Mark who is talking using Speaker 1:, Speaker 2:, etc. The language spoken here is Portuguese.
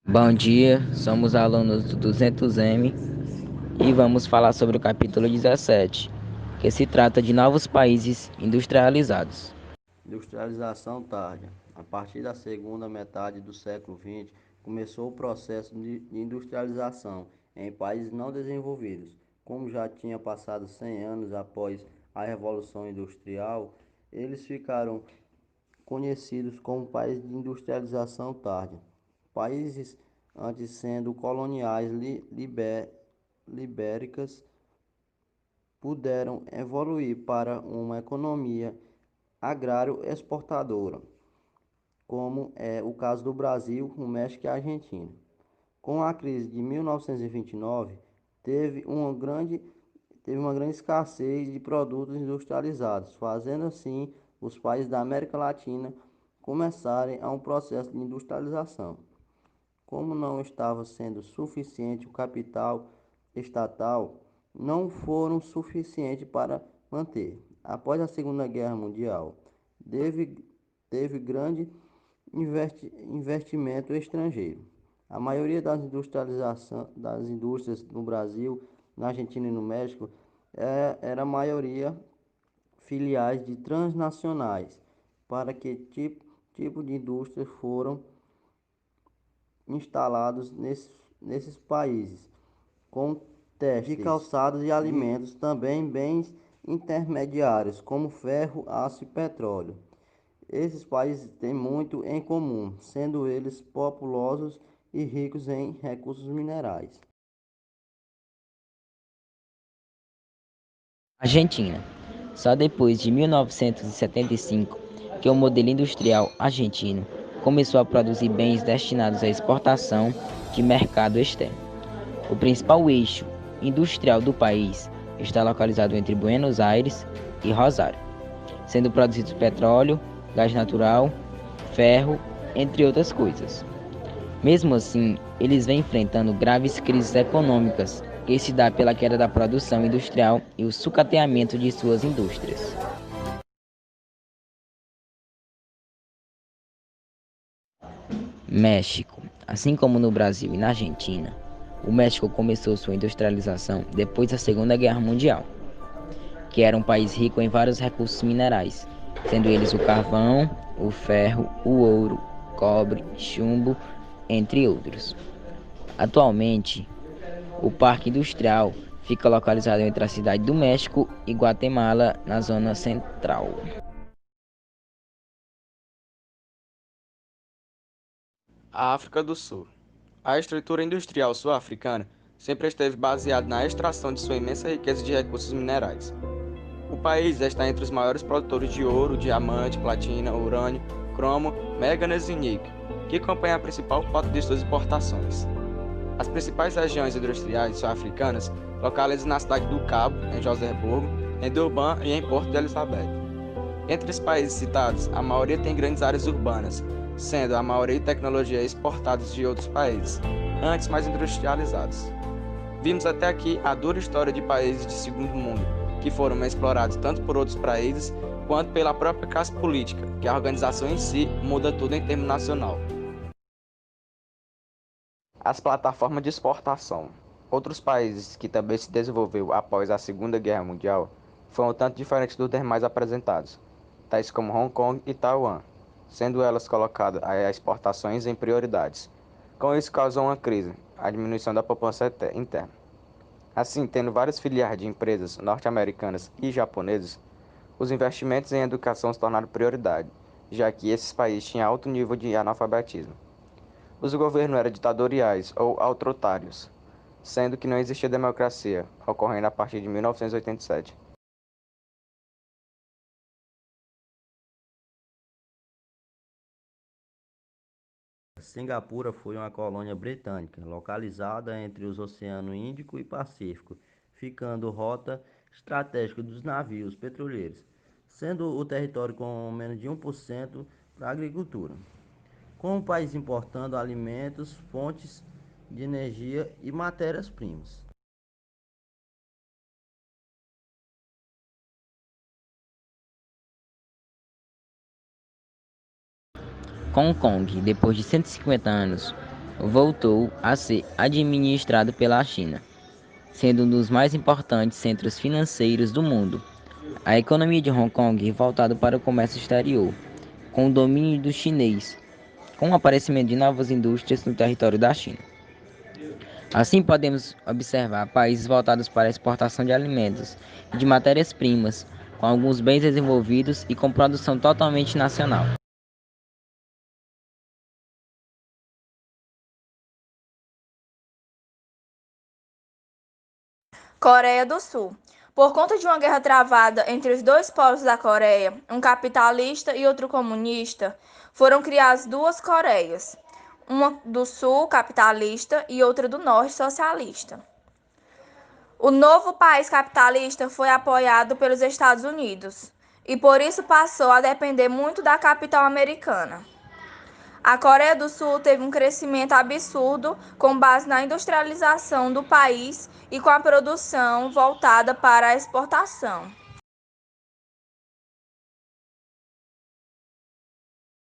Speaker 1: Bom dia, somos alunos do 200M e vamos falar sobre o capítulo 17, que se trata de novos países industrializados.
Speaker 2: Industrialização tardia. A partir da segunda metade do século XX, começou o processo de industrialização em países não desenvolvidos. Como já tinha passado 100 anos após a Revolução Industrial, eles ficaram conhecidos como países de industrialização tardia. Países antes sendo coloniais libéricas puderam evoluir para uma economia agrário-exportadora, como é o caso do Brasil, o México e a Argentina. Com a crise de 1929, teve uma grande, teve uma grande escassez de produtos industrializados, fazendo assim os países da América Latina começarem a um processo de industrialização. Como não estava sendo suficiente o capital estatal, não foram suficientes para manter. Após a Segunda Guerra Mundial, teve, teve grande investimento estrangeiro. A maioria das indústrias no Brasil, na Argentina e no México era a maioria filiais de transnacionais. Para que tipo de indústrias foram instalados nesses países, com testes de calçados e alimentos, também bens intermediários, como ferro, aço e petróleo. Esses países têm muito em comum, sendo eles populosos e ricos em recursos minerais.
Speaker 1: Argentina. Só depois de 1975 que o modelo industrial argentino começou a produzir bens destinados à exportação de mercado externo. O principal eixo industrial do país está localizado entre Buenos Aires e Rosário, sendo produzidos petróleo, gás natural, ferro, entre outras coisas. Mesmo assim, eles vêm enfrentando graves crises econômicas, que se dá pela queda da produção industrial e o sucateamento de suas indústrias. México. Assim como no Brasil e na Argentina, o México começou sua industrialização depois da Segunda Guerra Mundial, que era um país rico em vários recursos minerais, sendo eles o carvão, o ferro, o ouro, cobre, chumbo, entre outros. Atualmente, o Parque Industrial fica localizado entre a cidade do México e Guatemala, na zona central.
Speaker 3: A África do Sul. A estrutura industrial sul-africana sempre esteve baseada na extração de sua imensa riqueza de recursos minerais. O país está entre os maiores produtores de ouro, diamante, platina, urânio, cromo, manganês e níquel, que compõem a principal cota de suas exportações. As principais regiões industriais sul-africanas localizam na cidade do Cabo, em Joanesburgo, em Durban e em Porto de Elizabeth. Entre os países citados, a maioria tem grandes áreas urbanas, sendo a maioria de tecnologia exportadas de outros países, antes mais industrializados. Vimos até aqui a dura história de países de segundo mundo, que foram explorados tanto por outros países quanto pela própria classe política, que a organização em si muda tudo em termo nacional. As plataformas de exportação. Outros países que também se desenvolveu após a Segunda Guerra Mundial foram um tanto diferentes dos demais apresentados, tais como Hong Kong e Taiwan, sendo elas colocadas a exportações em prioridades. Com isso causou uma crise, a diminuição da poupança interna. Assim, tendo várias filiais de empresas norte-americanas e japonesas, os investimentos em educação se tornaram prioridade, já que esses países tinham alto nível de analfabetismo. Os governos eram ditatoriais ou autoritários, sendo que não existia democracia, ocorrendo a partir de 1987.
Speaker 2: Singapura foi uma colônia britânica, localizada entre os oceanos Índico e Pacífico, ficando rota estratégica dos navios petroleiros, sendo o território com menos de 1% para a agricultura. Com o país importando alimentos, fontes de energia e matérias-primas.
Speaker 1: Hong Kong, depois de 150 anos, voltou a ser administrado pela China, sendo um dos mais importantes centros financeiros do mundo. A economia de Hong Kong é voltada para o comércio exterior, com o domínio do chinês, com o aparecimento de novas indústrias no território da China. Assim, podemos observar países voltados para a exportação de alimentos e de matérias-primas, com alguns bens desenvolvidos e com produção totalmente nacional.
Speaker 4: Coreia do Sul. Por conta de uma guerra travada entre os dois polos da Coreia, um capitalista e outro comunista, foram criadas duas Coreias, uma do Sul capitalista e outra do Norte socialista. O novo país capitalista foi apoiado pelos Estados Unidos e por isso passou a depender muito da capital americana. A Coreia do Sul teve um crescimento absurdo com base na industrialização do país e com a produção voltada para a exportação.